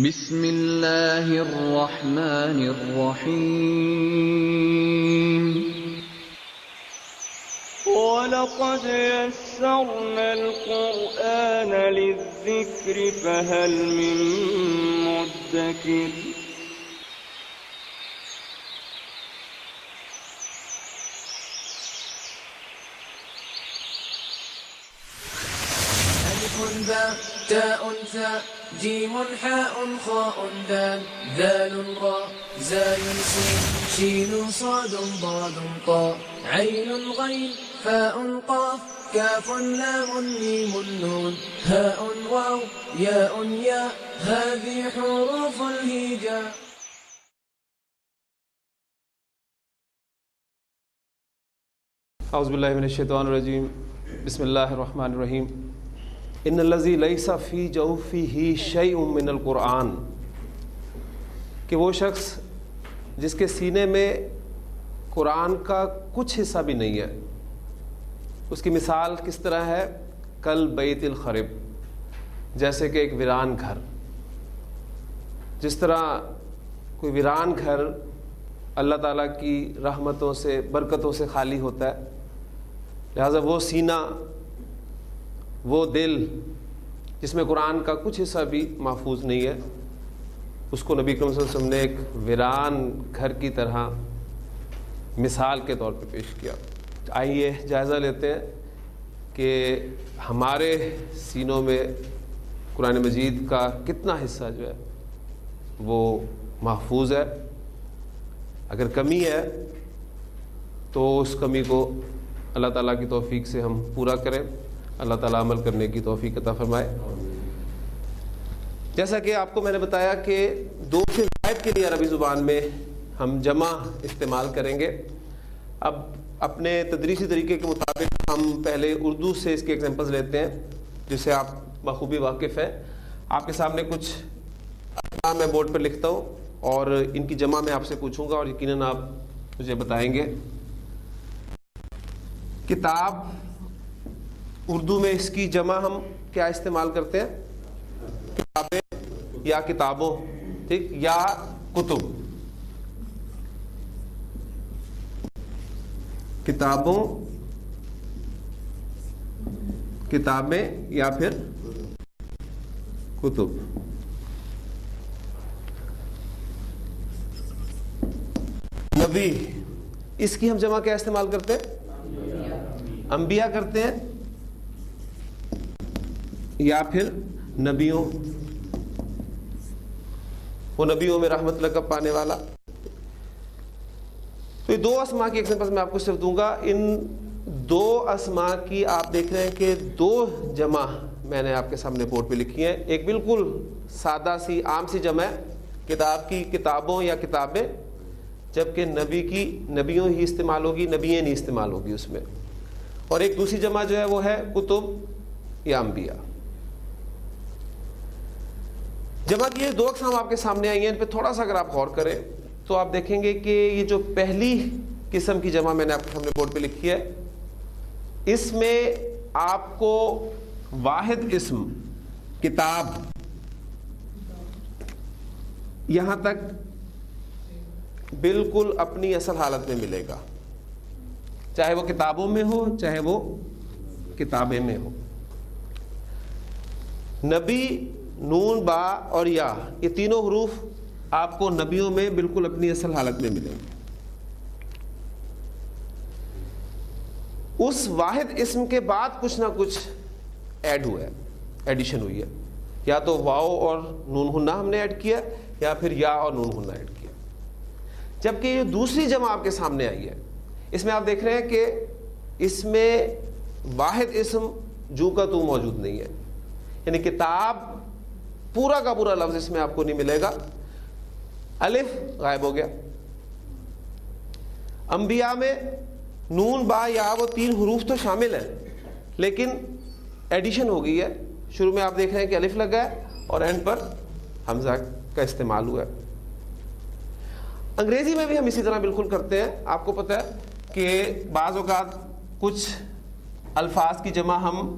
بسم اللہ الرحمن الرحیم وَلَقَدْ يَسَّرْنَا الْقُرْآنَ لِلذِّكْرِ فَهَلْ مِن مُّدَّكِرٍ ألف باء تاء ثاء جيم حاء خاء دال ذال راء زاي سين شين صاد ضاد طاء عين غين فاء قاف كاف لام ميم نون هاء واو ياء ياء هذه حروف الهجاء. اعوذ باللہ من الشیطان الرجیم بسم اللہ الرحمن الرحیم ان الذی لیس فی جوفہ شیء من القرآن، کہ وہ شخص جس کے سینے میں قرآن کا کچھ حصہ بھی نہیں ہے، اس کی مثال کس طرح ہے؟ کل بیت الخرب، جیسے کہ ایک ویران گھر. جس طرح کوئی ویران گھر اللہ تعالیٰ کی رحمتوں سے برکتوں سے خالی ہوتا ہے، لہٰذا وہ سینہ، وہ دل جس میں قرآن کا کچھ حصہ بھی محفوظ نہیں ہے، اس کو نبی کریم صلی اللہ علیہ وسلم نے ایک ویران گھر کی طرح مثال کے طور پہ پیش کیا. آئیے جائزہ لیتے ہیں کہ ہمارے سینوں میں قرآن مجید کا کتنا حصہ جو ہے وہ محفوظ ہے. اگر کمی ہے تو اس کمی کو اللہ تعالیٰ کی توفیق سے ہم پورا کریں. اللہ تعالیٰ عمل کرنے کی توفیق عطا فرمائے. جیسا کہ آپ کو میں نے بتایا کہ دو سے زائد کے لیے عربی زبان میں ہم جمع استعمال کریں گے. اب اپنے تدریسی طریقے کے مطابق ہم پہلے اردو سے اس کے ایگزامپلز لیتے ہیں جس سے آپ بخوبی واقف ہیں. آپ کے سامنے کچھ اسماء میں بورڈ پر لکھتا ہوں اور ان کی جمع میں آپ سے پوچھوں گا اور یقیناً آپ مجھے بتائیں گے. کتاب اردو میں اس کی جمع ہم کیا استعمال کرتے ہیں؟ کتابیں یا کتابوں، ٹھیک، یا کتب. کتابوں، کتابیں یا پھر کتب. نبی، اس کی ہم جمع کیا استعمال کرتے ہیں؟ انبیاء کرتے ہیں یا پھر نبیوں. وہ نبیوں میں رحمت لقب پانے والا. تو یہ دو اسماء کی ایگزامپل میں آپ کو صرف دوں گا. ان دو اسماء کی آپ دیکھ رہے ہیں کہ دو جمع میں نے آپ کے سامنے بورڈ پہ لکھی ہیں. ایک بالکل سادہ سی عام سی جمع ہے کتاب کی، کتابوں یا کتابیں، جبکہ نبی کی نبیوں ہی استعمال ہوگی، نبییں نہیں استعمال ہوگی اس میں. اور ایک دوسری جمع جو ہے وہ ہے کتب یا انبیاء. جمع کی یہ دو اقسام آپ کے سامنے آئی ہیں. ان پہ تھوڑا سا اگر آپ غور کریں تو آپ دیکھیں گے کہ یہ جو پہلی قسم کی جمع میں نے آپ کے سامنے بورڈ پہ لکھی ہے، اس میں آپ کو واحد اسم کتاب یہاں تک بالکل اپنی اصل حالت میں ملے گا، چاہے وہ کتابوں میں ہو چاہے وہ کتابیں میں ہو. نبی، نون، با اور یا، یہ تینوں حروف آپ کو نبیوں میں بالکل اپنی اصل حالت میں ملیں گے. اس واحد اسم کے بعد کچھ نہ کچھ ایڈ ہوا ہے، ایڈیشن ہوئی ہے. یا تو واو اور نون ہنہ ہم نے ایڈ کیا یا پھر یا اور نون ہنہ ایڈ کیا. جبکہ یہ دوسری جمع آپ کے سامنے آئی ہے، اس میں آپ دیکھ رہے ہیں کہ اس میں واحد اسم جو کا تو موجود نہیں ہے. یعنی کتاب پورا کا پورا لفظ اس میں آپ کو نہیں ملے گا. الف غائب ہو گیا. انبیاء میں نون، با، یا، وہ تین حروف تو شامل ہیں لیکن ایڈیشن ہو گئی ہے. شروع میں آپ دیکھ رہے ہیں کہ الف لگا ہے اور اینڈ پر حمزہ کا استعمال ہوا ہے. انگریزی میں بھی ہم اسی طرح بالکل کرتے ہیں. آپ کو پتہ ہے کہ بعض اوقات کچھ الفاظ کی جمع ہم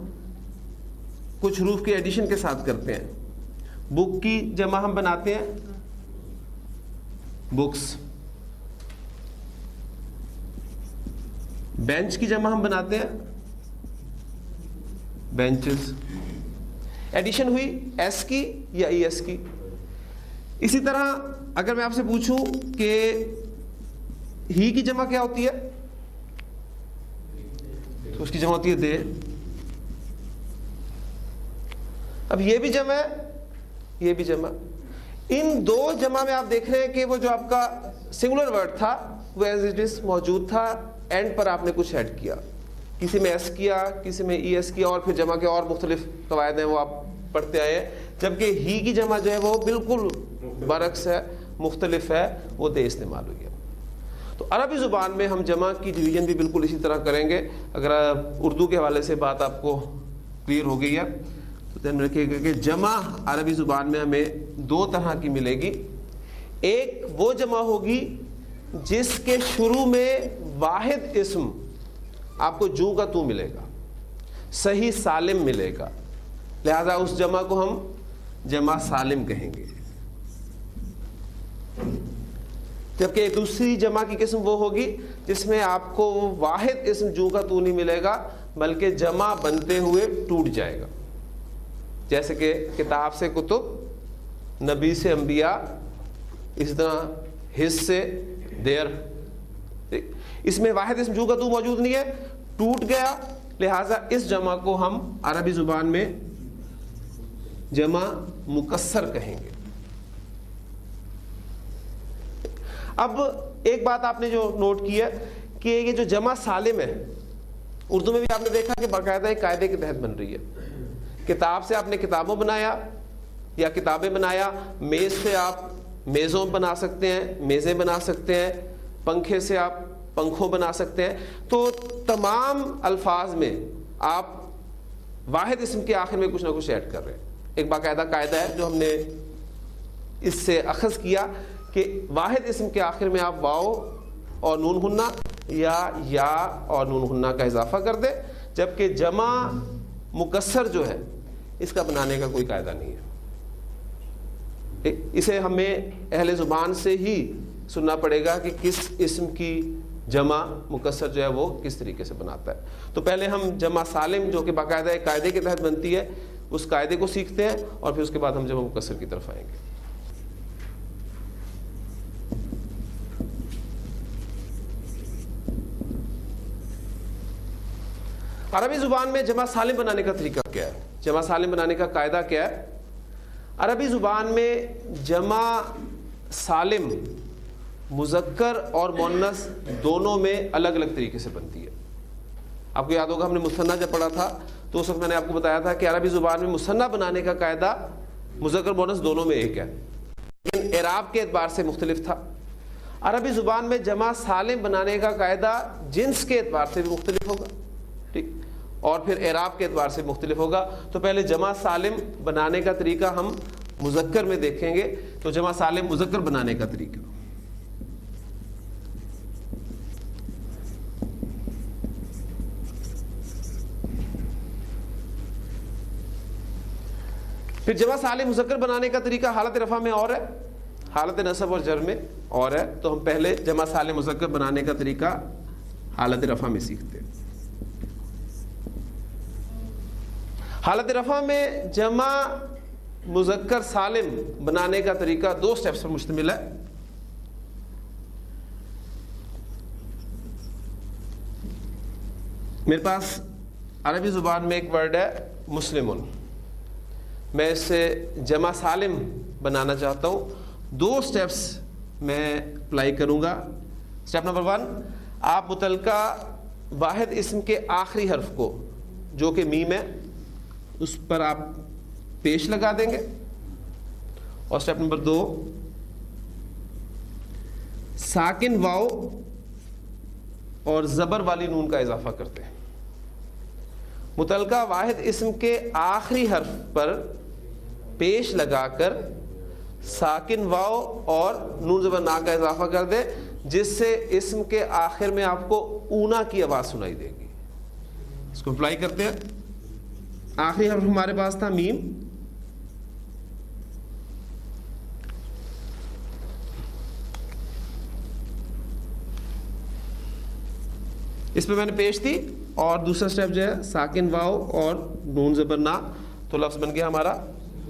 کچھ حروف کے ایڈیشن کے ساتھ کرتے ہیں. بک کی جمع ہم بناتے ہیں بکس. بینچ کی جمع ہم بناتے ہیں بینچز. ایڈیشن ہوئی ایس کی یا ای ایس کی. اسی طرح اگر میں آپ سے پوچھوں کہ ہی کی جمع کیا ہوتی ہے تو اس کی جمع ہوتی ہے دے. اب یہ بھی جمع ہے یہ بھی جمع. ان دو جمع میں آپ دیکھ رہے ہیں کہ وہ جو آپ کا سنگولر ورڈ تھا وہ ایز اٹ از موجود تھا, اینڈ پر آپ نے کچھ ایڈ کیا, کسی میں ایس کیا کسی میں ای ایس کیا, اور پھر جمع کے اور مختلف قواعد ہیں وہ آپ پڑھتے آئے ہیں. جبکہ ہی کی جمع جو ہے وہ بالکل برعکس ہے, مختلف ہے, وہ دے استعمال ہوئی ہے. تو عربی زبان میں ہم جمع کی ڈویژن بھی بالکل اسی طرح کریں گے. اگر اردو کے حوالے سے بات آپ کو کلیئر ہو گئی ہے تو دھیان رکھیے گا کہ جمع عربی زبان میں ہمیں دو طرح کی ملے گی. ایک وہ جمع ہوگی جس کے شروع میں واحد اسم آپ کو جو کا تو ملے گا, صحیح سالم ملے گا, لہذا اس جمع کو ہم جمع سالم کہیں گے. جبکہ دوسری جمع کی قسم وہ ہوگی جس میں آپ کو واحد اسم جو کا تو نہیں ملے گا بلکہ جمع بنتے ہوئے ٹوٹ جائے گا. جیسے کہ کتاب سے کتب, نبی سے انبیاء, اسی طرح حص سے دیر. اس میں واحد اسم جو کا تو موجود نہیں ہے, ٹوٹ گیا, لہذا اس جمع کو ہم عربی زبان میں جمع مکسر کہیں گے. اب ایک بات آپ نے جو نوٹ کی ہے کہ یہ جو جمع سالم ہے اردو میں بھی آپ نے دیکھا کہ باقاعدہ ایک قاعدے کے تحت بن رہی ہے. کتاب سے آپ نے کتابوں بنایا یا کتابیں بنایا, میز سے آپ میزوں بنا سکتے ہیں, میزیں بنا سکتے ہیں, پنکھے سے آپ پنکھوں بنا سکتے ہیں. تو تمام الفاظ میں آپ واحد اسم کے آخر میں کچھ نہ کچھ ایڈ کر رہے ہیں. ایک باقاعدہ قاعدہ ہے جو ہم نے اس سے اخذ کیا کہ واحد اسم کے آخر میں آپ واو اور نون ہنہ یا اور نون ہنہ کا اضافہ کر دیں, جبکہ جمع مکسر جو ہے اس کا بنانے کا کوئی قاعدہ نہیں ہے. اسے ہمیں اہل زبان سے ہی سننا پڑے گا کہ کس اسم کی جمع مکسر جو ہے وہ کس طریقے سے بناتا ہے. تو پہلے ہم جمع سالم جو کہ باقاعدہ ایک قاعدے کے تحت بنتی ہے اس قاعدے کو سیکھتے ہیں, اور پھر اس کے بعد ہم جمع مکسر کی طرف آئیں گے. عربی زبان میں جمع سالم بنانے کا طریقہ کیا ہے, جمع سالم بنانے کا قاعدہ کیا ہے؟ عربی زبان میں جمع سالم مذکر اور مؤنث دونوں میں الگ الگ طریقے سے بنتی ہے. آپ کو یاد ہوگا ہم نے مثنیٰ جب پڑھا تھا تو اس وقت میں نے آپ کو بتایا تھا کہ عربی زبان میں مثنیٰ بنانے کا قاعدہ مذکر مؤنث دونوں میں ایک ہے, لیکن اعراب کے اعتبار سے مختلف تھا. عربی زبان میں جمع سالم بنانے کا قاعدہ جنس کے اعتبار سے بھی مختلف ہوگا, ٹھیک, اور پھر اعراب کے اعتبار سے مختلف ہوگا. تو پہلے جمع سالم بنانے کا طریقہ ہم مذکر میں دیکھیں گے. تو جمع سالم مذکر بنانے کا طریقہ, پھر جمع سالم مذکر بنانے کا طریقہ حالت رفع میں اور ہے, حالت نصب اور جر میں اور ہے. تو ہم پہلے جمع سالم مذکر بنانے کا طریقہ حالت رفع میں سیکھتے ہیں. حالت رفع میں جمع مذکر سالم بنانے کا طریقہ 2 سٹیپس پر مشتمل ہے. میرے پاس عربی زبان میں ایک ورڈ ہے مسلمون, میں اس سے جمع سالم بنانا چاہتا ہوں. 2 سٹیپس میں اپلائی کروں گا. سٹیپ نمبر 1, آپ متعلقہ واحد اسم کے آخری حرف کو جو کہ میم ہے اس پر آپ پیش لگا دیں گے, اور سٹیپ نمبر 2, ساکن واو اور زبر والی نون کا اضافہ کرتے ہیں. متعلقہ واحد اسم کے آخری حرف پر پیش لگا کر ساکن واو اور نون زبر نا کا اضافہ کر دیں, جس سے اسم کے آخر میں آپ کو اونا کی آواز سنائی دے گی. اس کو اپلائی کرتے ہیں. آخری حرف ہمارے پاس تھا میم, اس پہ میں نے پیش تھی. اور دوسرا سٹیپ جو ہے ساکن واو اور نون زبر نا, تو لفظ بن گیا ہمارا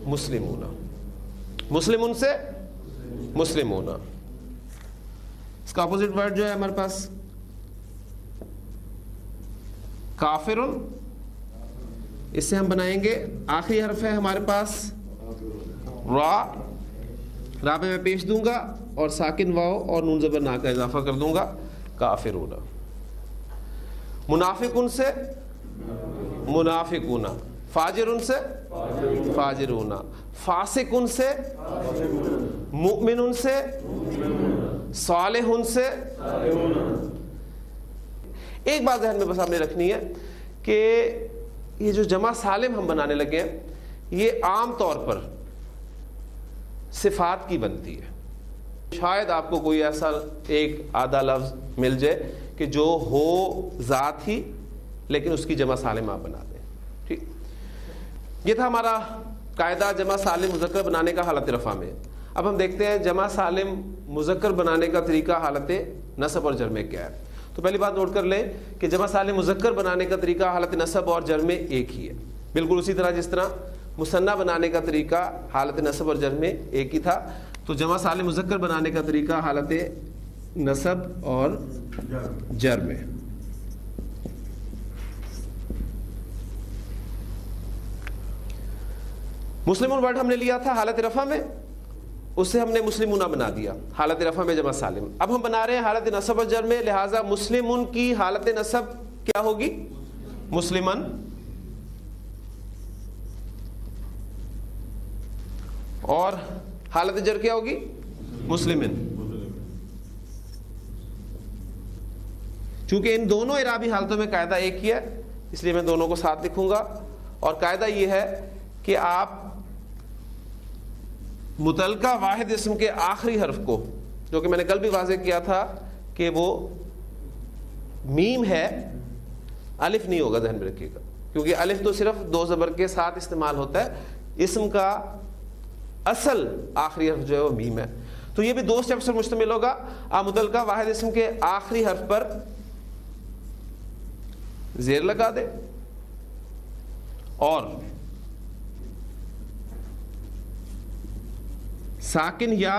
مسلمون. مسلمون سے مسلمون. اس کا اپوزٹ ورڈ جو ہے ہمارے پاس کافرن. اس سے ہم بنائیں گے, آخری حرف ہے ہمارے پاس را. را پہ میں پیش دوں گا اور ساکن واو اور نون زبر نا کا اضافہ کر دوں گا, کافرون. منافقن سے منافقون. فاجرن سے فاجرون. فاسقن سے مؤمنن سے صالحن سے. ایک بات ذہن میں بس آپ نے رکھنی ہے کہ یہ جو جمع سالم ہم بنانے لگے ہیں یہ عام طور پر صفات کی بنتی ہے. شاید آپ کو کوئی ایسا ایک آدھا لفظ مل جائے کہ جو ہو ذات ہی لیکن اس کی جمع سالم آپ بنا دیں. ٹھیک, یہ تھا ہمارا قاعدہ جمع سالم مذکر بنانے کا حالت رفع میں. اب ہم دیکھتے ہیں جمع سالم مذکر بنانے کا طریقہ حالت نصب اور جر میں کیا ہے. تو پہلی بات نوٹ کر لیں کہ جمع سالم مذکر بنانے کا طریقہ حالت نصب اور جر میں ایک ہی ہے, بالکل اسی طرح جس طرح مثنیٰ بنانے کا طریقہ حالت نصب اور جر میں ایک ہی تھا. تو جمع سالم مذکر بنانے کا طریقہ حالت نصب اور جر میں. مسلمون ورڈ ہم نے لیا تھا حالت رفع میں, اس سے ہم نے مسلمونہ بنا دیا حالت رفع میں جمع سالم. اب ہم بنا رہے ہیں حالت نصب اور جر میں, لہٰذا مسلمون کی حالت نصب کیا ہوگی؟ مسلمن. اور حالت جر کیا ہوگی؟ مسلمن. چونکہ ان دونوں اعرابی حالتوں میں قاعدہ ایک ہی ہے اس لیے میں دونوں کو ساتھ لکھوں گا. اور قاعدہ یہ ہے کہ آپ متعلقہ واحد اسم کے آخری حرف کو, جو کہ میں نے کل بھی واضح کیا تھا کہ وہ میم ہے, الف نہیں ہوگا, ذہن میں رکھیے گا, کیونکہ الف تو صرف دو زبر کے ساتھ استعمال ہوتا ہے. اسم کا اصل آخری حرف جو ہے وہ میم ہے. تو یہ بھی دو سٹیپس پر مشتمل ہوگا. آپ متعلقہ واحد اسم کے آخری حرف پر زیر لگا دے اور ساکن یا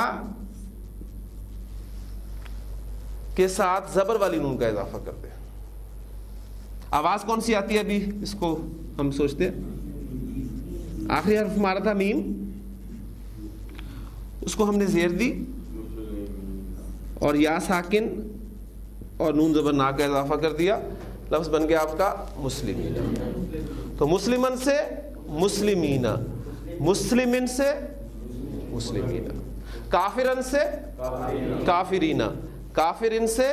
کے ساتھ زبر والی نون کا اضافہ کر دیں. آواز کون سی آتی ہے ابھی اس کو ہم سوچتے ہیں. آخری حرف ہمارا تھا میم, اس کو ہم نے زیر دی اور یا ساکن اور نون زبر نا کا اضافہ کر دیا, لفظ بن گیا آپ کا مسلمین. تو مسلمن سے مسلمین, مسلمین سے مسلمین, کافرن سے کافرین, کافرین سے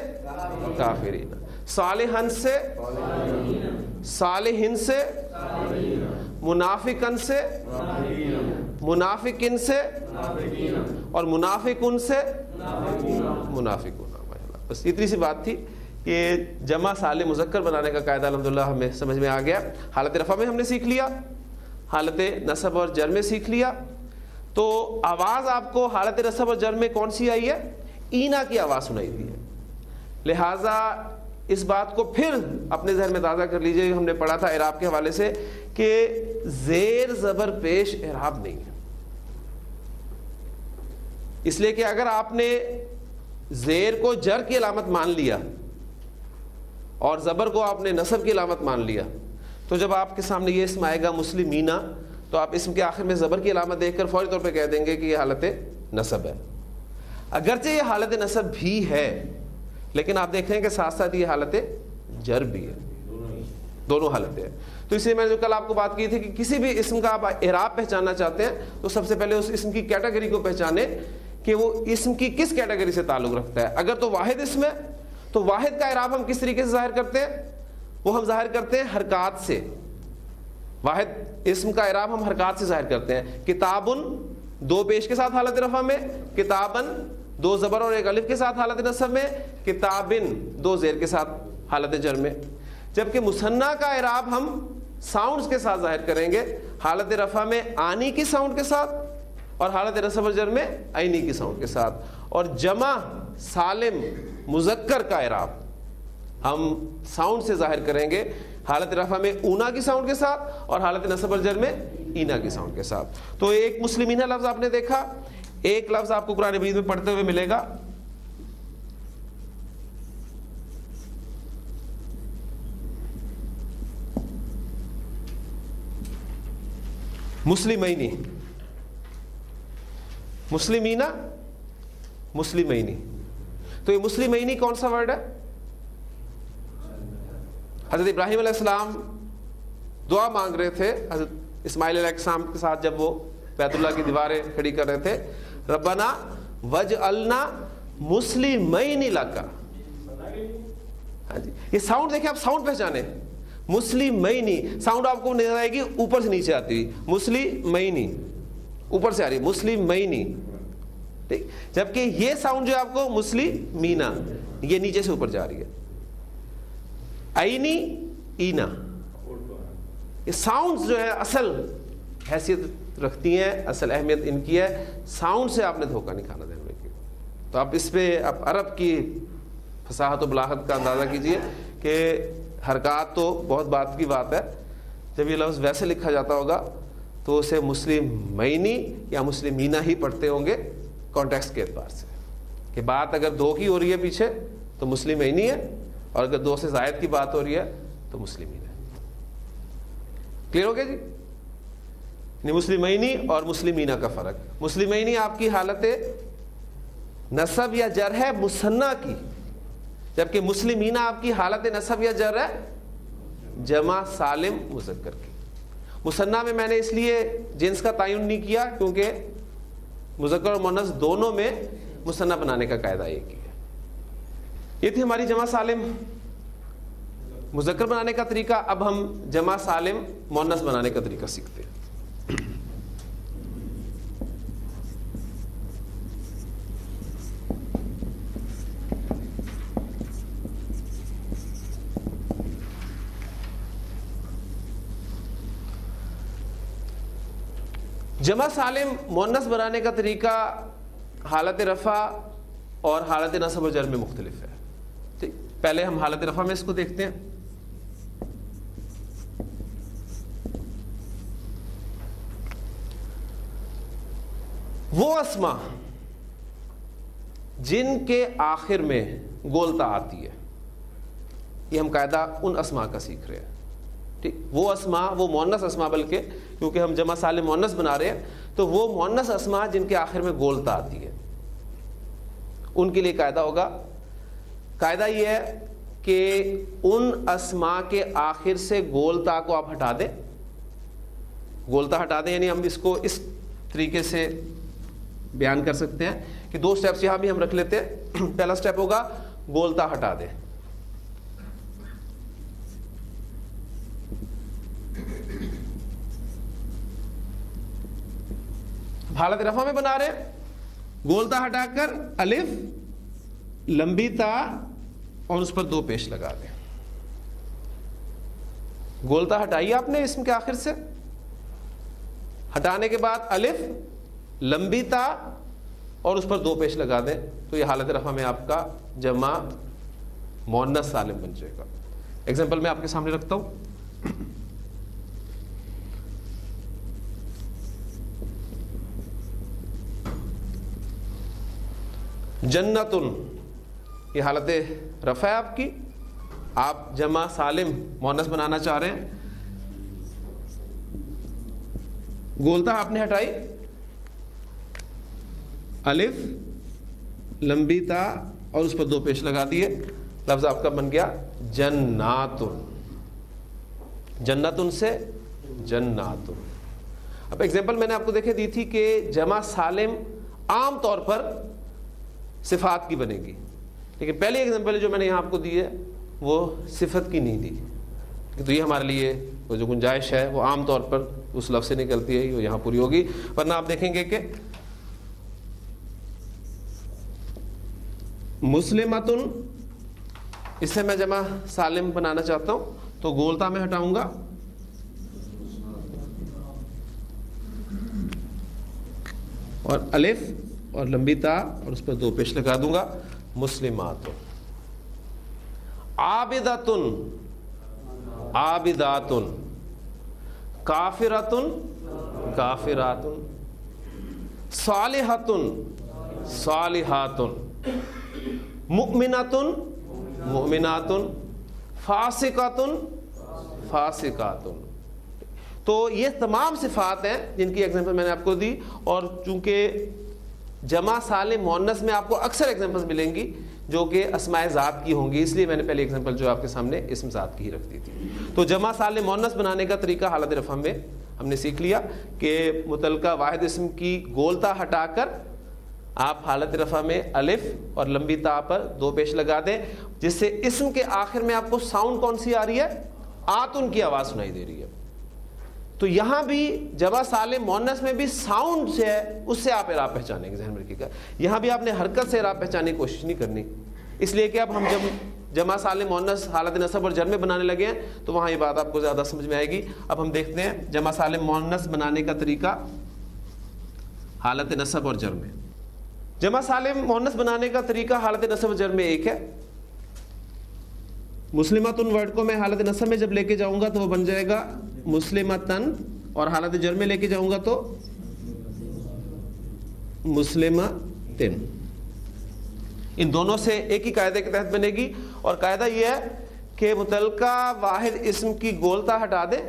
کافرین, صالحن سے صالحین سے, منافقن سے منافقین سے اور منافقن سے منافقون. بس اتنی سی بات تھی کہ جمع سالم مذکر بنانے کا قاعدہ الحمدللہ ہمیں سمجھ میں آ گیا. حالت رفع میں ہم نے سیکھ لیا, حالت نصب اور جر میں سیکھ لیا. تو آواز آپ کو حالت نصب اور جر میں کون سی آئی ہے؟ اینا کی آواز سنائی دی ہے. لہٰذا اس بات کو پھر اپنے ذہن میں تازہ کر لیجئے. ہم نے پڑھا تھا اعراب کے حوالے سے کہ زیر زبر پیش اعراب نہیں ہے, اس لیے کہ اگر آپ نے زیر کو جر کی علامت مان لیا اور زبر کو آپ نے نصب کی علامت مان لیا, تو جب آپ کے سامنے یہ اسم آئے گا مسلمینہ, تو آپ اسم کے آخر میں زبر کی علامت دیکھ کر فوری طور پہ کہہ دیں گے کہ یہ حالت نصب ہے. اگرچہ یہ حالت نصب بھی ہے لیکن آپ دیکھ رہے ہیں کہ ساتھ ساتھ یہ حالت جر بھی ہے, دونوں حالتیں ہیں. تو اس لیے میں نے جو کل آپ کو بات کی تھی کہ کسی بھی اسم کا آپ اعراب پہچاننا چاہتے ہیں تو سب سے پہلے اس اسم کی کیٹیگری کو پہچانیں کہ وہ اسم کی کس کیٹیگری سے تعلق رکھتا ہے. اگر تو واحد اسم ہے تو واحد کا اعراب ہم کس طریقے سے ظاہر کرتے ہیں؟ وہ ہم ظاہر کرتے ہیں حرکات سے. واحد اسم کا اعراب ہم حرکات سے ظاہر کرتے ہیں. کتابن دو پیش کے ساتھ حالت رفع میں, کتابن دو زبر اور ایک الف کے ساتھ حالت نصب میں, کتابن دو زیر کے ساتھ حالت جر میں. جبکہ مثنیٰ کا اعراب ہم ساؤنڈز کے ساتھ ظاہر کریں گے, حالت رفع میں آنی کی ساؤنڈ کے ساتھ اور حالت نصب اور جر میں عینی کی ساؤنڈ کے ساتھ. اور جمع سالم مذکر کا اعراب ہم ساؤنڈ سے ظاہر کریں گے، حالت رفع میں اونا کی ساؤنڈ کے ساتھ اور حالت نصب اور جر میں اینا کی ساؤنڈ کے ساتھ. تو ایک مسلمینہ لفظ آپ نے دیکھا، ایک لفظ آپ کو قرآن مجید میں پڑھتے ہوئے ملے گا مسلمینی، مسلمینہ، مسلمینی. تو یہ مسلمینی کون سا ورڈ ہے؟ حضرت ابراہیم علیہ السلام دعا مانگ رہے تھے حضرت اسماعیل علیہ السلام کے ساتھ جب وہ بیت اللہ کی دیواریں کھڑی کر رہے تھے، ربنا وجعلنا مسلمین لک. ہاں جی، یہ ساؤنڈ دیکھیں آپ، ساؤنڈ پہچانے، مسلمینی ساؤنڈ آپ کو نظر آئے گی اوپر سے نیچے آتی ہوئی، مسلمینی اوپر سے آ رہی ہے، مسلمینی. ٹھیک، جبکہ یہ ساؤنڈ جو آپ کو مسلمینہ، یہ نیچے سے اوپر جا رہی ہے. اینی، اینا، یہ ساؤنڈ جو ہے اصل حیثیت رکھتی ہیں، اصل اہمیت ان کی ہے. ساؤنڈ سے آپ نے دھوکہ نہیں کھانا ذہن رکھیے. تو آپ اس پہ آپ عرب کی فصاحت و بلاغت کا اندازہ کیجئے کہ حرکات تو بہت بات کی بات ہے. جب یہ لفظ ویسے لکھا جاتا ہوگا تو اسے مسلمینی یا مسلمینہ ہی پڑھتے ہوں گے کانٹیکسٹ کے اعتبار سے، کہ بات اگر دو کی ہو رہی ہے پیچھے تو مسلمینی ہے، اور اگر دو سے زائد کی بات ہو رہی ہے تو مسلمین ہے. کلیئر ہو گیا جی؟ یعنی مسلمینی اور مسلمینہ کا فرق. مسلمینی آپ کی حالت نصب یا جر ہے مثنیٰ کی، جبکہ مسلمینہ آپ کی حالت نصب یا جر ہے جمع سالم مذکر کی. مثنیٰ میں نے اس لیے جنس کا تعین نہیں کیا کیونکہ مذکر اور مؤنث دونوں میں مثنیٰ بنانے کا قاعدہ ایک ہی ہے. یہ تھی ہماری جمع سالم مذکر بنانے کا طریقہ. اب ہم جمع سالم مؤنث بنانے کا طریقہ سیکھتے ہیں. جمع سالم مؤنث بنانے کا طریقہ حالت رفع اور حالت نصب و جر میں مختلف ہے. ٹھیک، پہلے ہم حالت رفع میں اس کو دیکھتے ہیں. وہ اسما جن کے آخر میں گولتا آتی ہے، یہ ہم قاعدہ ان اسما کا سیکھ رہے ہیں. ٹھیک، وہ اسما، وہ مؤنث اسما، بلکہ کیونکہ ہم جمع سالم مؤنث بنا رہے ہیں تو وہ مؤنث اسما جن کے آخر میں گولتا آتی ہے ان کے لیے قاعدہ ہوگا. قاعدہ یہ ہے کہ ان اسما کے آخر سے گولتا کو آپ ہٹا دیں. گولتا ہٹا دیں یعنی ہم اس کو اس طریقے سے بیان کر سکتے ہیں کہ دو سٹیپس یہاں بھی ہم رکھ لیتے ہیں. پہلا سٹیپ ہوگا گولتا ہٹا دیں. حالت رفع میں بنا رہے، گولتا ہٹا کر الف لمبی تا اور اس پر دو پیش لگا دیں. گولتا ہٹائیے آپ نے اسم کے آخر سے، ہٹانے کے بعد الف لمبی تا اور اس پر دو پیش لگا دیں تو یہ حالت رفع میں آپ کا جمع مؤنث سالم بن جائے گا. ایگزامپل میں آپ کے سامنے رکھتا ہوں. جنتن، یہ حالت رفع ہے آپ کی، آپ جمع سالم مؤنث بنانا چاہ رہے ہیں. گولتا آپ نے ہٹائی، الف لمبی تا اور اس پر دو پیش لگا دیے، لفظ آپ کا بن گیا جناتن. جنتن سے جناتن. اب ایگزامپل میں نے آپ کو دیکھے دی تھی کہ جمع سالم عام طور پر صفات کی بنے گی، لیکن پہلی ایگزامپل جو میں نے یہاں آپ کو دی ہے وہ صفت کی نہیں دی. تو یہ ہمارے لیے وہ جو گنجائش ہے وہ عام طور پر اس لفظ سے نکلتی ہے، وہ یہاں پوری ہوگی. ورنہ آپ دیکھیں گے کہ مسلمتن، اس سے میں جمع سالم بنانا چاہتا ہوں تو گولتا میں ہٹاؤں گا، اور الف اور لمبی تا اور اس پر دو پیش لگا دوں گا، مسلمات. عابدۃن عابداتن، کافرۃن کافراتن، صالحۃن صالحاتن، مؤمنۃن مؤمناتن، فاسقۃن فاسقاتن۔ تو یہ تمام صفات ہیں جن کی ایگزامپل میں نے آپ کو دی، اور چونکہ جمع سالم مؤنث میں آپ کو اکثر ایگزامپلز ملیں گی جو کہ اسماء ذات کی ہوں گی، اس لیے میں نے پہلی ایگزامپل جو آپ کے سامنے اسم ذات کی ہی رکھ دی تھی۔ تو جمع سالم مؤنث بنانے کا طریقہ حالت رفع میں ہم نے سیکھ لیا کہ متعلقہ واحد اسم کی گولتا ہٹا کر آپ حالت رفع میں الف اور لمبی تا پر دو پیش لگا دیں، جس سے اسم کے آخر میں آپ کو ساؤنڈ کون سی آ رہی ہے؟ آتن کی آواز سنائی دے رہی ہے۔ تو یہاں بھی جمع سالم مؤنث میں بھی ساؤنڈ سے ہے، اس سے آپ اعراب پہچانیں گے، ذہن میں رکھیے گا۔ یہاں بھی آپ نے حرکت سے اعراب پہچاننے کی کوشش نہیں کرنی، اس لیے کہ اب ہم جب جمع سالم مؤنث حالت نصب اور جر میں بنانے لگے ہیں تو وہاں یہ بات آپ کو زیادہ سمجھ میں آئے گی۔ اب ہم دیکھتے ہیں جمع سالم مؤنث بنانے کا طریقہ حالت نصب اور جر میں۔ جمع سالم مؤنث بنانے کا طریقہ حالت نصب اور جر میں ایک ہے۔ مسلمتن ورڈ کو میں حالت نصب میں جب لے کے جاؤں گا تو وہ بن جائے گا مسلمتن، اور حالت جر میں لے کے جاؤں گا تو مسلمتن۔ ان دونوں سے ایک ہی قاعدے کے تحت بنے گی، اور قاعدہ یہ ہے کہ متعلقہ واحد اسم کی گولتا ہٹا دیں۔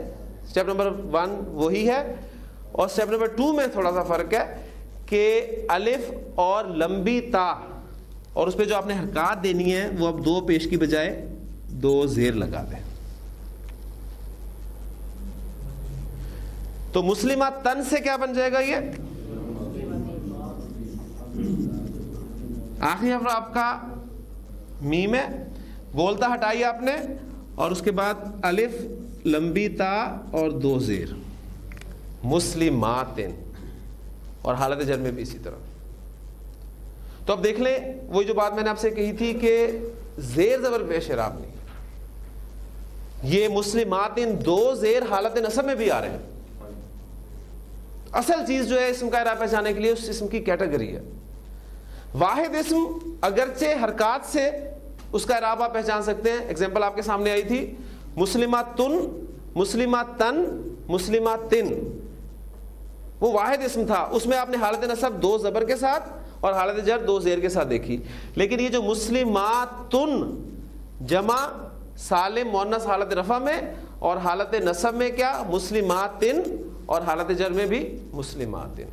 اسٹیپ نمبر 1 وہی ہے، اور اسٹیپ نمبر 2 میں تھوڑا سا فرق ہے کہ الف اور لمبی تا اور اس پہ جو آپ نے حرکات دینی ہے وہ اب دو پیش کی بجائے دو زیر لگا دیں۔ تو مسلمہ تن سے کیا بن جائے گا؟ یہ آخری حرف آپ کا میم ہے، گولتا ہٹائیے آپ نے، اور اس کے بعد الف لمبی تا اور دو زیر، مسلماتن، اور حالت جر میں بھی اسی طرح۔ تو اب دیکھ لیں وہی جو بات میں نے آپ سے کہی تھی کہ زیر زبر پیش اعراب نہیں، یہ مسلماتن دو زیر حالت نصب میں بھی آ رہے ہیں۔ اصل چیز جو ہے اسم کا اعراب پہچانے کے لیے اس اسم کی کیٹیگری ہے۔ واحد اسم اگرچہ حرکات سے اس کا اعراب آپ پہچان سکتے ہیں، ایگزامپل آپ کے سامنے آئی تھی مسلماتن مسلماتن مسلماتن، وہ واحد اسم تھا، اس میں آپ نے حالت نصب دو زبر کے ساتھ اور حالت جر دو زیر کے ساتھ دیکھی۔ لیکن یہ جو مسلماتن جمع سالم مؤنث حالت رفع میں اور حالت نصب میں کیا؟ مسلماتن، اور حالت جر میں بھی مسلماتن۔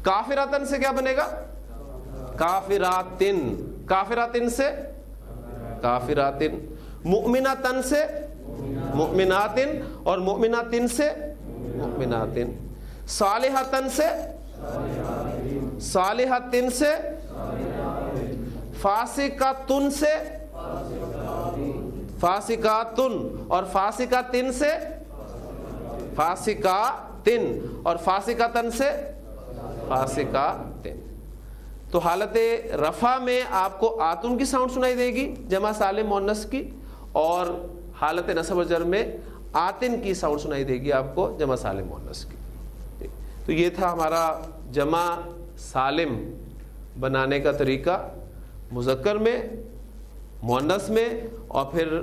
کافراتن سے کیا بنے گا؟ کافراتن، کافراتن سے کافراتن، مؤمناتن سے مؤمناتن، اور مؤمناتن سے مؤمناتن، صالحاتن سے صالحاتن سے، فاسقاتن سے فاسقاتن، اور فاسقاتن سے فاسقاتن، اور فاسقاتن سے فاسقاتن۔ تو حالت رفع میں آپ کو آتن کی ساؤنڈ سنائی دے گی جمع سالم مؤنث کی، اور حالت نصب و جر میں آتن کی ساؤنڈ سنائی دے گی آپ کو جمع سالم مؤنث کی۔ تو یہ تھا ہمارا جمع سالم بنانے کا طریقہ، مذکر میں، مؤنث میں، اور پھر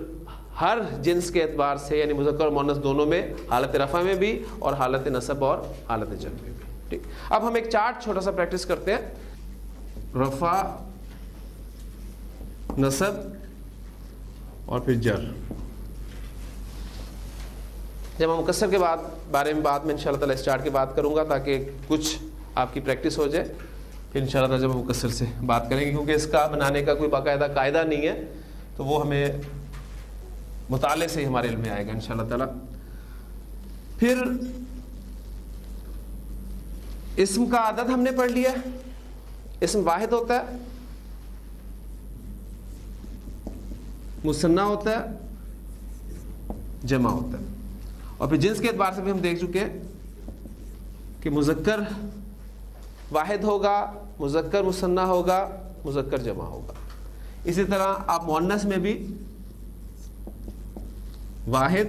ہر جنس کے اعتبار سے، یعنی مذکر اور مؤنث دونوں میں، حالت رفع میں بھی اور حالت نصب اور حالت جر میں بھی۔ ٹھیک، اب ہم ایک چارٹ چھوٹا سا پریکٹس کرتے ہیں، رفع، نصب اور پھر جر۔ جب ہم مکسر کے بارے میں بعد میں انشاءاللہ تعالی اس چارٹ کی بات کروں گا تاکہ کچھ آپ کی پریکٹس ہو جائے، پھر انشاءاللہ تعالی جب ہم مکسر سے بات کریں گے، کیونکہ اس کا بنانے کا کوئی باقاعدہ قاعدہ نہیں ہے، تو وہ ہمیں مطالعے سے ہی ہمارے علم میں آئے گا انشاءاللہ تعالی۔ پھر اسم کا عدد ہم نے پڑھ لیا، اسم واحد ہوتا ہے، مثنیٰ ہوتا ہے، جمع ہوتا ہے، اور پھر جنس کے اعتبار سے بھی ہم دیکھ چکے ہیں کہ مذکر واحد ہوگا، مذکر مثنیٰ ہوگا، مذکر جمع ہوگا۔ اسی طرح آپ مؤنث میں بھی واحد،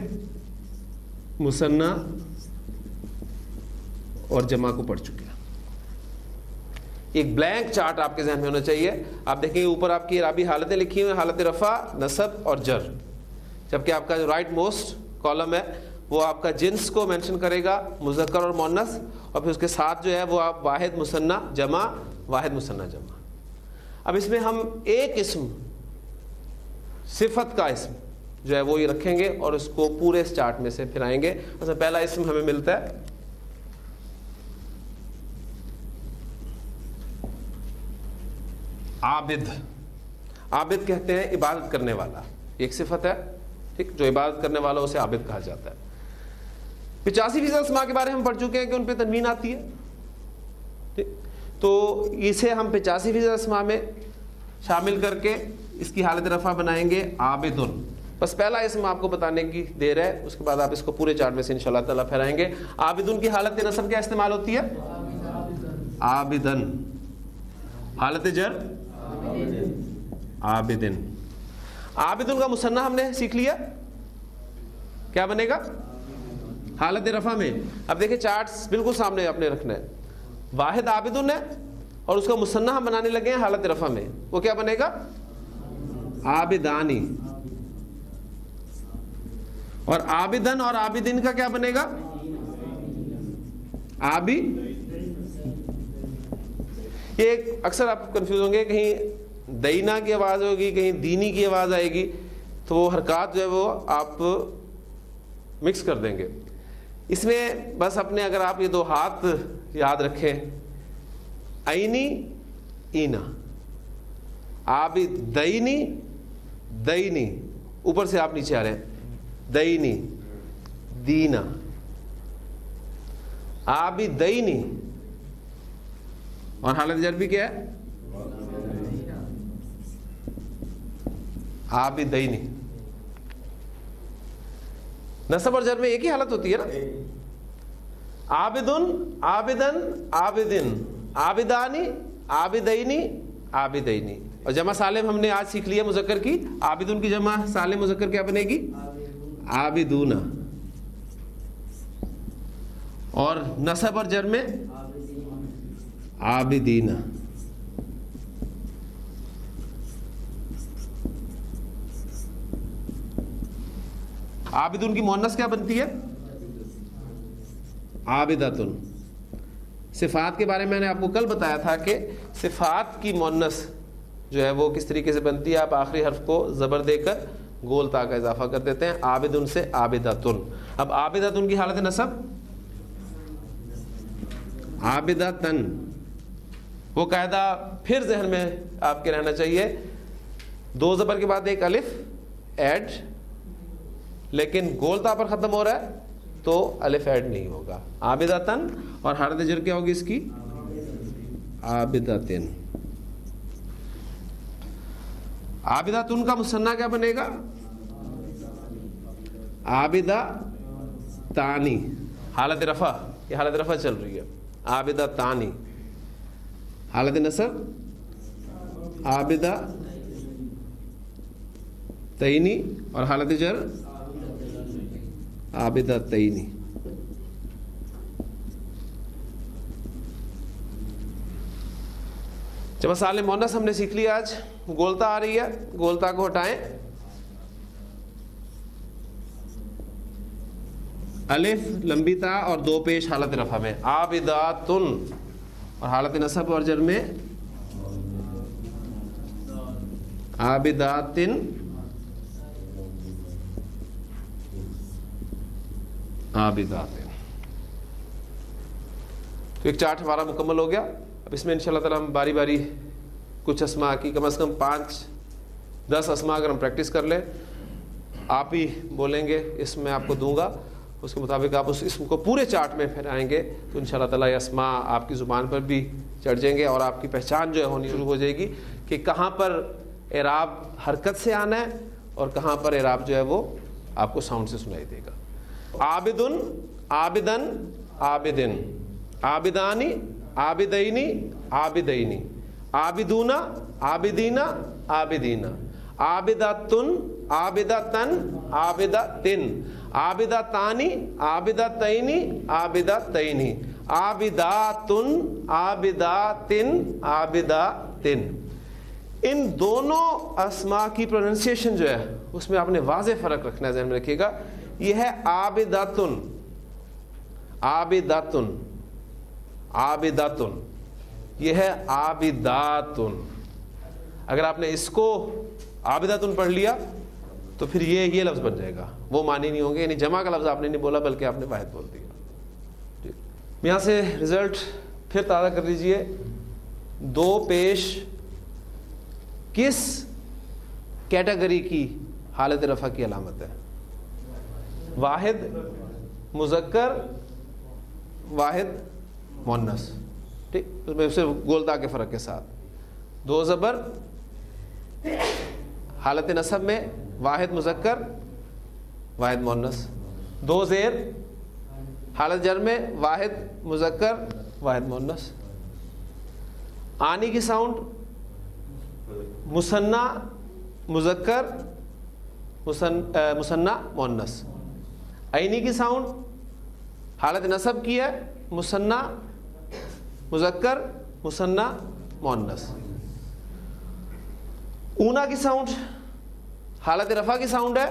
مثنیٰ اور جمع کو پڑھ چکے ہیں۔ ایک بلینک چارٹ آپ کے ذہن میں ہونا چاہیے. آپ دیکھیں گے اوپر آپ کی اعرابی حالتیں لکھی ہوئی ہیں, حالت رفع, نصب اور جر, جبکہ آپ کا جو رائٹ موسٹ کالم ہے وہ آپ کا جنس کو مینشن کرے گا, مذکر اور مؤنث, اور پھر اس کے ساتھ جو ہے وہ آپ واحد مثنیٰ جمع, واحد مثنیٰ جمع. اب اس میں ہم ایک اسم, صفت کا اسم جو ہے وہ یہ رکھیں گے اور اس کو پورے اس چارٹ میں سے پھر آئیں گے. مثلا پہلا اسم ہمیں ملتا ہے عابد. عابد کہتے ہیں عبادت کرنے والا, ایک صفت ہے, ٹھیک, جو عبادت کرنے والا اسے عابد کہا جاتا ہے. 85% اسماء کے بارے میں ہم پڑھ چکے ہیں کہ ان پہ تنوین آتی ہے, ٹھیک, تو اسے ہم 85% اسماء میں شامل کر کے اس کی حالت رفع بنائیں گے عابدن. بس پہلا اسم آپ کو بتانے کی دیر ہے, اس کے بعد آپ اس کو پورے چارٹ میں سے انشاءاللہ تعالیٰ پھیرائیں گے. عابدن کی حالت نصب کیا استعمال ہوتی ہے؟ عابدن. حالت جر عابدن. عابدن کا مثنیٰ ہم نے سیکھ لیا, کیا بنے گا حالت رفع میں. اب دیکھیں چارٹس بالکل سامنے آپ نے رکھنا ہے. واحد عابدن ہے اور اس کا مثنیٰ ہم بنانے لگے ہیں حالت رفع میں, وہ کیا بنے گا عابدانی. اور عابدن اور عابدین کا کیا بنے گا عابی. یہ ایک اکثر آپ کنفیوز ہوں گے, کہیں دینا کی آواز ہوگی, کہیں دینی کی آواز آئے گی, تو وہ حرکات جو ہے وہ آپ مکس کر دیں گے. اس میں بس اپنے اگر آپ یہ دو ہاتھ یاد رکھیں, عینی اینا, عابدینی دینی, اوپر سے آپ نیچے آ رہے ہیں, دینی دینا, عابدینی, اور حالت جر بھی کیا ہے عابدینی. نصب اور جر میں ایک ہی حالت ہوتی ہے نا, عابدن عابدن عابدن, عابدانی عابدینی عابدینی. اور جمع سالم ہم نے آج سیکھ لیا مذکر کی, عابدن کی جمع سالم مذکر کیا بنے گی عابدون. اور نصب اور جر میں عابدین. عابدون کی مؤنث کیا بنتی ہے عابداتن. صفات کے بارے میں نے آپ کو کل بتایا تھا کہ صفات کی مؤنث جو ہے وہ کس طریقے سے بنتی ہے. آپ آخری حرف کو زبر دے کر گول تا کا اضافہ کر دیتے ہیں, عابدن سے عابداتن. اب عابداتن کی حالت نصب عابداتن. وہ قاعدہ پھر ذہن میں آپ کے رہنا چاہیے, دو زبر کے بعد ایک الف ایڈ, لیکن گول تا پر ختم ہو رہا ہے تو الف ایڈ نہیں ہوگا. عابداتن. اور حالت جر کیا ہوگی اس کی عابداتن. عابداتن کا مثنیٰ کیا بنے گا عابدہ تانی. حالت رفع, یہ حالت رفع چل رہی ہے, عابدہ تانی. حالت نصب عابدہ تینی, اور حالت جر عابدہ تینی. جب سالم مؤنث ہم نے سیکھ لیا آج. گولتا آ رہی ہے, گولتا کو ہٹائیں, الف لمبی تا اور دو پیش حالت رفع میں عابداتن, اور حالت نصب اور جر میں عابداتن عابداتن. تو ایک چارٹ ہمارا مکمل ہو گیا. اب اس میں انشاءاللہ تعالی ہم باری باری کچھ اسماء کی کم از کم 5-10 اسماء اگر ہم پریکٹس کر لیں, آپ ہی بولیں گے اسم میں آپ کو دوں گا, اس کے مطابق آپ اس اسم کو پورے چارٹ میں پھیلائیں گے تو انشاءاللہ تعالی یہ اسماء آپ کی زبان پر بھی چڑھ جائیں گے, اور آپ کی پہچان جو ہے ہونی شروع ہو جائے گی کہ کہاں پر اعراب حرکت سے آنا ہے اور کہاں پر اعراب جو ہے وہ آپ کو ساؤنڈ سے سنائی دے گا. عابدن عابدن عابدن, عابدانی عابدینی عابدینی, عابدون عابدین عابدین, عابداتن عابداتن عابداتن, عابداتانی عابداتینی عابداتینی, عابداتن عابداتن عابداتن. ان دونوں اسماء کی پروننسیشن جو ہے اس میں آپ نے واضح فرق رکھنا ہے, ذہن میں رکھیے گا. یہ ہے عابداتن عابداتن عابداتن, یہ ہے عابداتن. اگر آپ نے اس کو عابداتن پڑھ لیا تو پھر یہ لفظ بن جائے گا, وہ معنی نہیں ہوں گے. یعنی جمع کا لفظ آپ نے نہیں بولا بلکہ آپ نے واحد بول دیا. یہاں سے رزلٹ پھر تازہ کر لیجئے. 2 پیش کس کیٹیگری کی حالت رفع کی علامت ہے؟ واحد مذکر, واحد مؤنث. ٹھیک, اس میں صرف گولتا کے فرق کے ساتھ. 2 زبر حالت نصب میں واحد مذکر واحد مؤنث. 2 زیر حالت جر میں واحد مذکر واحد مؤنث. آنی کی ساؤنڈ مثنی مذکر مثنی مؤنث. عینی کی ساؤنڈ حالت نصب کی ہے مثنی مذکر مثنی مؤنث. اونا کی ساؤنڈ حالت رفع کی ساؤنڈ ہے,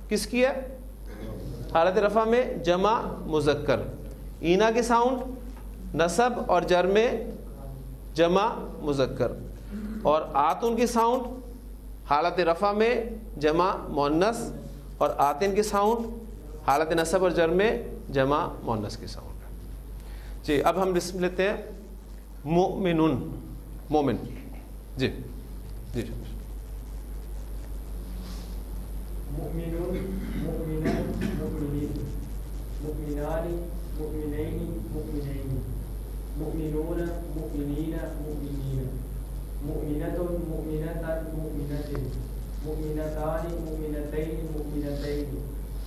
کس کی ہے؟ حالت رفع میں جمع مذکر. اینا کی ساؤنڈ نصب اور جر میں جمع مذکر. اور آتن کی ساؤنڈ حالت رفع میں جمع مؤنث, اور آتن کی ساؤنڈ حالت نصب اور جر میں جمع مؤنث کی ساؤنڈ. جی اب ہم لسٹ لیتے ہیں مؤمنون, مومن. جی جی مؤمنون مؤمنان مؤمنین مؤمنان مؤمنین مؤمنین مؤمنون مؤمنین مؤمنین مؤمنة مؤمنة مؤمنة مؤمنتان مؤمنتين مؤمنتين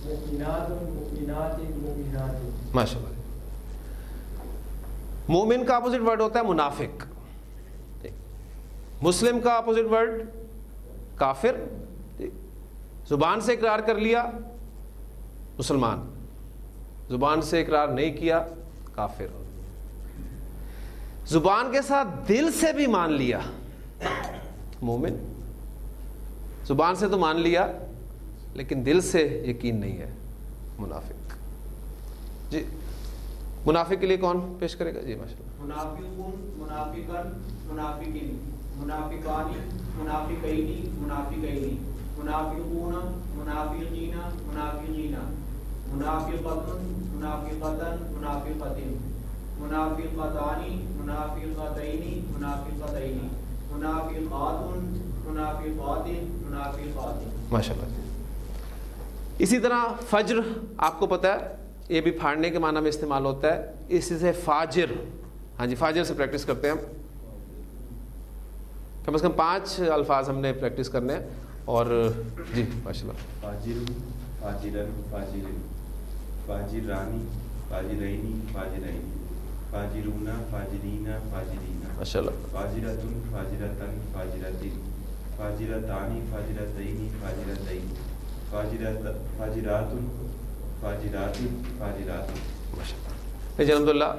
مؤمنات مؤمنات مؤمنات. ماشاء اللہ. مومن کا اپوزٹ ورڈ ہوتا ہے منافق. مسلم کا اپوزٹ ورڈ کافر. زبان سے اقرار کر لیا مسلمان, زبان سے اقرار نہیں کیا کافر. زبان کے ساتھ دل سے بھی مان لیا مومن. زبان سے تو مان لیا لیکن دل سے یقین نہیں ہے منافق. جی منافق کے لیے کون پیش کرے گا؟ جی ماشاءاللہ. منافقون منافقن منافقین منافقانی منافقینی منافقینی منافقون منافقین منافقین منافقتن منافقتن منافقتن منافقتانی منافقتین منافقتین منافقاتن منافقات منافقات. ماشاءاللہ. اسی طرح فجر آپ کو پتہ ہے یہ بھی پھاڑنے کے معنی میں استعمال ہوتا ہے. اسی سے فاجر, ہاں جی فاجر سے پریکٹس کرتے ہیں ہم. کم از کم 5 الفاظ ہم نے پریکٹس کرنے ہیں. اور جی ماشاءاللہ. فاجر فاجرن فاجرن فاجرانی فاجرینی فاجرینی فاجرون فاجرین فاجرین ماشاءاللہ. فاجرتن فاجرتن فاجرتن فاجرتانی فاجرتین فاجرتین فاجراتن فاجراتن فاجراتن. ماشاءاللہ. جی الحمدللہ.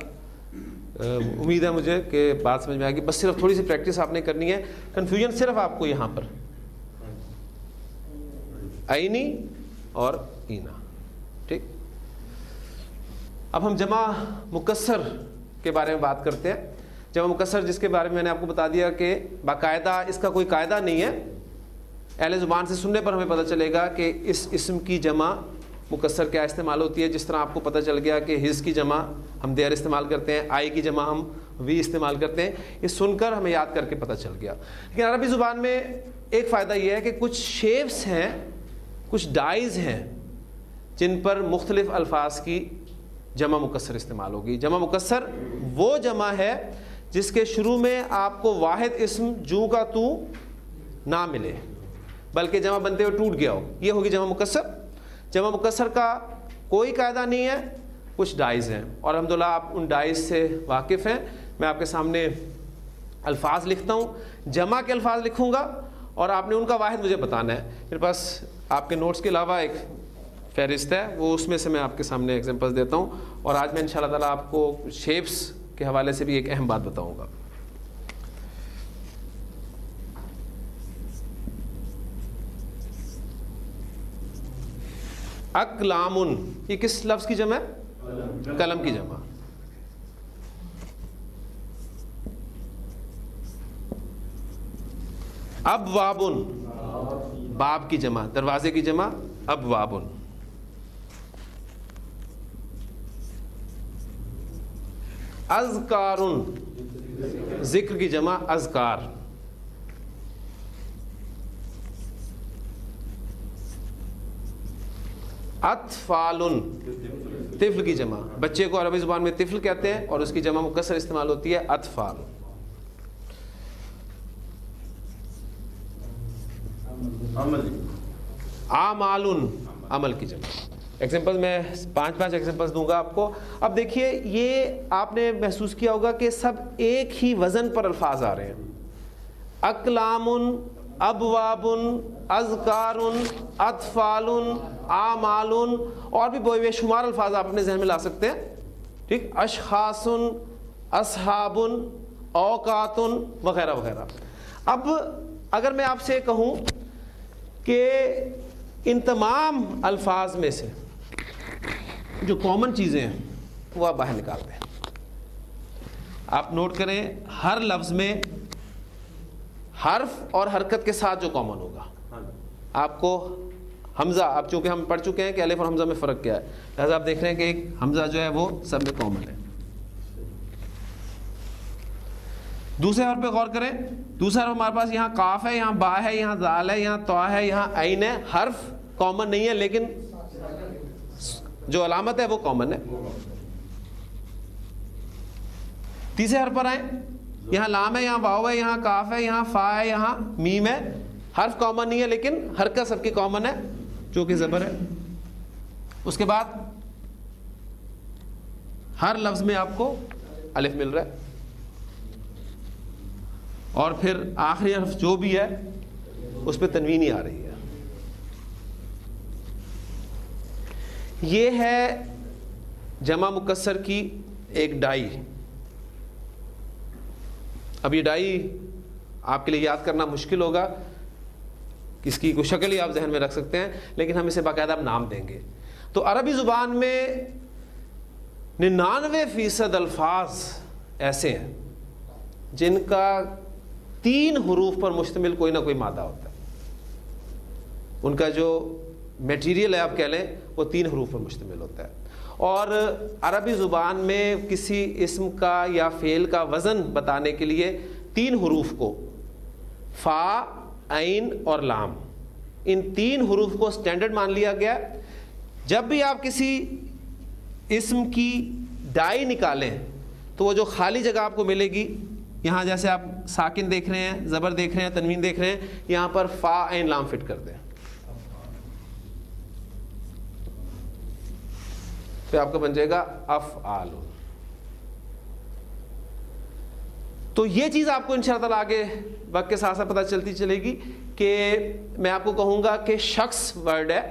امید ہے مجھے کہ بات سمجھ میں آئے گی. بس صرف تھوڑی سی پریکٹس آپ نے کرنی ہے. کنفیوژن صرف آپ کو یہاں پر عینی اور اینا. ٹھیک. اب ہم جمع مکسر کے بارے میں بات کرتے ہیں. جمع مکسر جس کے بارے میں نے آپ کو بتا دیا کہ باقاعدہ اس کا کوئی قاعدہ نہیں ہے. اہل زبان سے سننے پر ہمیں پتہ چلے گا کہ اس اسم کی جمع مکسر کیا استعمال ہوتی ہے. جس طرح آپ کو پتہ چل گیا کہ ہز کی جمع ہم دیر استعمال کرتے ہیں, آئی کی جمع ہم وی استعمال کرتے ہیں. یہ سن کر ہمیں یاد کر کے پتہ چل گیا. لیکن عربی زبان میں ایک فائدہ یہ ہے کہ کچھ شیپس ہیں, کچھ ڈائز ہیں جن پر مختلف الفاظ کی جمع مکسر استعمال ہوگی. جمع مکسر وہ جمع ہے جس کے شروع میں آپ کو واحد اسم جو کا تو نہ ملے بلکہ جمع بنتے ہوئے ٹوٹ گیا ہو, یہ ہوگی جمع مکسر. جمع مکسر کا کوئی قاعدہ نہیں ہے, کچھ ڈائز ہیں اور الحمدللہ آپ ان ڈائز سے واقف ہیں. میں آپ کے سامنے الفاظ لکھتا ہوں, جمع کے الفاظ لکھوں گا اور آپ نے ان کا واحد مجھے بتانا ہے. میرے پاس آپ کے نوٹس کے علاوہ ایک فہرست ہے، وہ اس میں سے میں آپ کے سامنے ایگزامپلس دیتا ہوں، اور آج میں انشاءاللہ تعالیٰ آپ کو شیپس کے حوالے سے بھی ایک اہم بات بتاؤں گا. اقلامن، یہ کس لفظ کی جمع ہے؟ قلم کی جمع. ابوابن، باب کی جمع، دروازے کی جمع ابوابن. اذکارن، ذکر کی جمع اذکار. اطفالن، طفل کی جمع، بچے کو عربی زبان میں طفل کہتے ہیں اور اس کی جمع مکسر استعمال ہوتی ہے اطفال. اعمالن، عمل کی جمع. ایگزامپل میں 5 ایگزامپلس دوں گا آپ کو. اب دیکھیے یہ آپ نے محسوس کیا ہوگا کہ سب ایک ہی وزن پر الفاظ آ رہے ہیں. اقلامن، ابوابن، اذکارن، اطفالن، اعمالن، اور بھی بے شمار الفاظ آپ اپنے ذہن میں لا سکتے ہیں. ٹھیک، اشخاصن، اصحابن، اوقاتن، وغیرہ وغیرہ. اب اگر میں آپ سے کہوں کہ ان تمام الفاظ میں سے جو کامن چیزیں ہیں وہ آپ باہر نکالتے ہیں. آپ نوٹ کریں ہر لفظ میں حرف اور حرکت کے ساتھ جو کامن ہوگا. آپ کو حمزہ، اب چونکہ ہم پڑھ چکے ہیں کہ الف اور حمزہ میں فرق کیا ہے، لہٰذا آپ دیکھ رہے ہیں کہ ایک حمزہ جو ہے وہ سب میں کامن ہے. دوسرے حرف پہ غور کریں. دوسرا حرف ہمارے پاس یہاں قاف ہے، یہاں با ہے، یہاں ذال ہے، یہاں طا ہے، یہاں عین ہے. حرف کامن نہیں ہے لیکن جو علامت ہے وہ کامن ہے. تیسرے حرف پر آئیں. یہاں لام ہے، یہاں واو ہے، یہاں کاف ہے، یہاں فا ہے، یہاں میم ہے. حرف کامن نہیں ہے لیکن حرکت سب کی کامن ہے جو کہ زبر ہے. اس کے بعد ہر لفظ میں آپ کو الف مل رہا ہے، اور پھر آخری حرف جو بھی ہے اس پہ تنوین ہی آ رہی ہے. یہ ہے جمع مکسر کی ایک ڈائی. اب یہ ڈائی آپ کے لیے یاد کرنا مشکل ہوگا، اس کی کوئی شکل ہی آپ ذہن میں رکھ سکتے ہیں، لیکن ہم اسے باقاعدہ نام دیں گے. تو عربی زبان میں 99% الفاظ ایسے ہیں جن کا 3 حروف پر مشتمل کوئی نہ کوئی مادہ ہوتا ہے. ان کا جو میٹیریل ہے آپ کہہ لیں وہ 3 حروف پر مشتمل ہوتا ہے. اور عربی زبان میں کسی اسم کا یا فعل کا وزن بتانے کے لیے 3 حروف کو، فا، عین اور لام، ان 3 حروف کو سٹینڈرڈ مان لیا گیا. جب بھی آپ کسی اسم کی ڈائی نکالیں تو وہ جو خالی جگہ آپ کو ملے گی، یہاں جیسے آپ ساکن دیکھ رہے ہیں، زبر دیکھ رہے ہیں، تنوین دیکھ رہے ہیں، یہاں پر فا عین لام فٹ کر دیں، پھر آپ کا بن جائے گا افعال. تو یہ چیز آپ کو انشاءاللہ تعالیٰ آگے وقت کے ساتھ ساتھ پتہ چلتی چلے گی کہ میں آپ کو کہوں گا کہ شخص ورڈ ہے،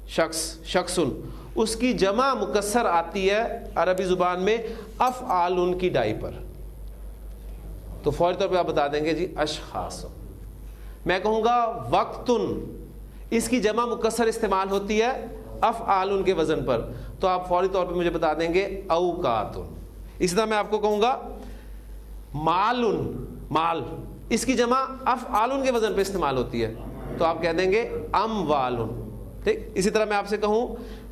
شخص، شخصن، اس کی جمع مکسر آتی ہے عربی زبان میں افعال کی ڈائی پر. تو فوری طور پہ آپ بتا دیں گے جی اشخاص. میں کہوں گا وقتن، اس کی جمع مکسر استعمال ہوتی ہے افعال کے وزن پر، تو آپ فوری طور پہ مجھے بتا دیں گے اوقاتن. اسی طرح میں آپ کو کہوں گا مالن، مال، اس کی جمع افعال کے وزن پہ استعمال ہوتی ہے، تو آپ کہہ دیں گے اموالن. ٹھیک. اسی طرح میں آپ سے کہوں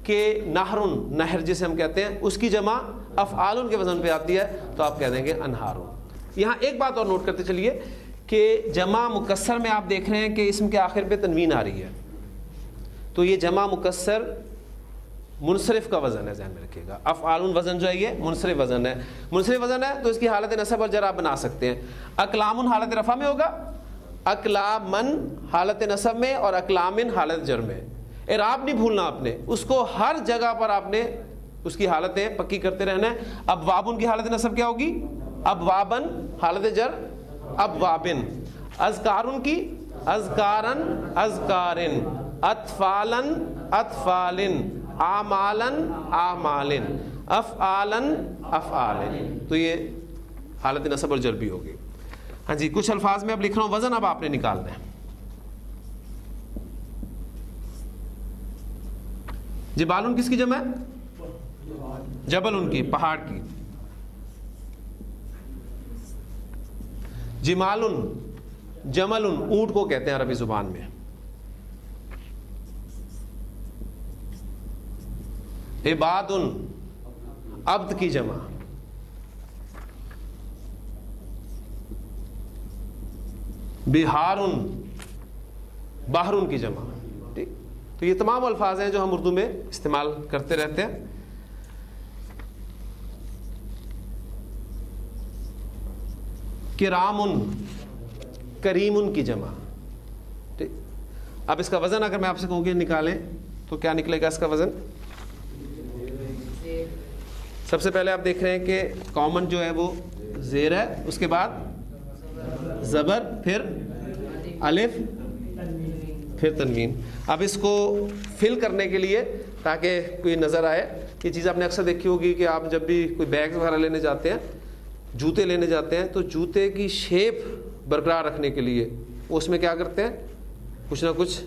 کہ نہرن، نہر جسے ہم کہتے ہیں، اس کی جمع افعال کے وزن پہ آتی ہے، تو آپ کہہ دیں گے انہارن. یہاں ایک بات اور نوٹ کرتے چلیے کہ جمع مکسر میں آپ دیکھ رہے ہیں کہ اسم کے آخر پہ تنوین آ رہی ہے، تو یہ جمع مکسر منصرف کا وزن ہے، ذہن میں رکھیے گا. افعال وزن جو ہے یہ منصرف وزن ہے. منصرف وزن ہے تو اس کی حالت نصب اور جر آپ بنا سکتے ہیں. اقلام حالت رفع میں ہوگا، اقلامن حالت نصب میں، اور اقلامن حالت جر میں. اعراب نہیں بھولنا آپ نے، اس کو ہر جگہ پر آپ نے اس کی حالتیں پکی کرتے رہنا ہے. ابوابن کی حالت نصب کیا ہوگی؟ ابوابن، حالت جر ابوابن. اذکارن کی اذکارن، اذکارن. اطفالن اطفالن، اعمالن اعمالن، افعالن افعالن. تو یہ حالت نصب اور جر بھی ہوگی. ہاں جی، کچھ الفاظ میں اب لکھ رہا ہوں، وزن اب آپ نے نکالنا ہے. جبالن کس کی جمع ہے؟ جبل ان کی، پہاڑ کی. جمالن، جملن اونٹ کو کہتے ہیں عربی زبان میں. عبادن عبد کی جمع. بہارن بحرن کی جمع. ٹھیک، تو یہ تمام الفاظ ہیں جو ہم اردو میں استعمال کرتے رہتے ہیں. کرامن کریمن کی جمع. ٹھیک، اب اس کا وزن اگر میں آپ سے کہوں گی نکالیں تو کیا نکلے گا اس کا وزن؟ سب سے پہلے آپ دیکھ رہے ہیں کہ کامن جو ہے وہ زیر ہے، اس کے بعد زبر، پھر الف، پھر تنوین. اب اس کو فل کرنے کے لیے تاکہ کوئی نظر آئے، یہ چیز آپ نے اکثر دیکھی ہوگی کہ آپ جب بھی کوئی بیگ وغیرہ لینے جاتے ہیں، جوتے لینے جاتے ہیں، تو جوتے کی شیپ برقرار رکھنے کے لیے اس میں کیا کرتے ہیں، کچھ نہ کچھ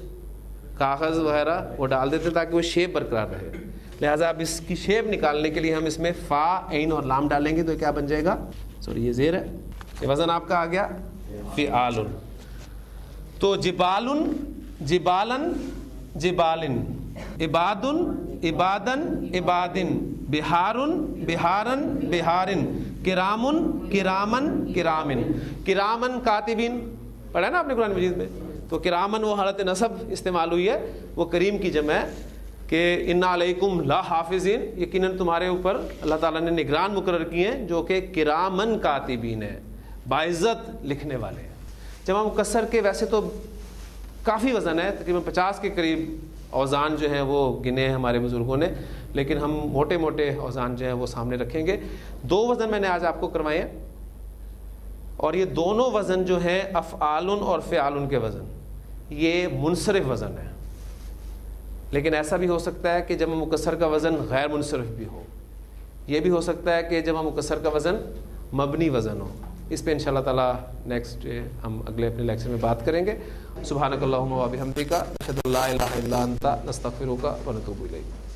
کاغذ وغیرہ وہ ڈال دیتے ہیں تاکہ وہ شیپ برقرار رہے. لہٰذا اب اس کی شیپ نکالنے کے لیے ہم اس میں فا، عین اور لام ڈالیں گے تو کیا بن جائے گا؟ سوری، یہ زیر ہے. یہ وزن آپ کا آ گیا فعالن. تو جبالن جبالن جبالن، عبادن عبادن عبادن، بہارن بہارن بہارن، کرامن کرامن کرامن. کرامن کاتبین پڑھا ہے نا آپ نے قرآن مجید میں. تو کرامن وہ حالت نصب استعمال ہوئی ہے، وہ کریم کی جمع ہے کہ انا علیکم لا حافظین، یقیناً تمہارے اوپر اللہ تعالیٰ نے نگران مقرر کیے ہیں جو کہ کرامن کاتبین ہے، باعزت لکھنے والے ہیں. جمع مکسر کے ویسے تو کافی وزن ہے، تقریباً 50 کے قریب اوزان جو ہیں وہ گنے ہیں ہمارے بزرگوں نے، لیکن ہم موٹے موٹے اوزان جو ہیں وہ سامنے رکھیں گے. 2 وزن میں نے آج آپ کو کروائے ہیں، اور یہ دونوں وزن جو ہیں افعالن اور فعالن کے وزن، یہ منصرف وزن ہے. لیکن ایسا بھی ہو سکتا ہے کہ جمع مکسر کا وزن غیر منصرف بھی ہو. یہ بھی ہو سکتا ہے کہ جمع مکسر کا وزن مبنی وزن ہو. اس پہ انشاءاللہ تعالی نیکسٹ ہم اگلے اپنے لیکچر میں بات کریں گے. سبحانک اللہم و بحمدک، اشہد ان لا الہ الا انت، نستغفرک و نتوب الیک.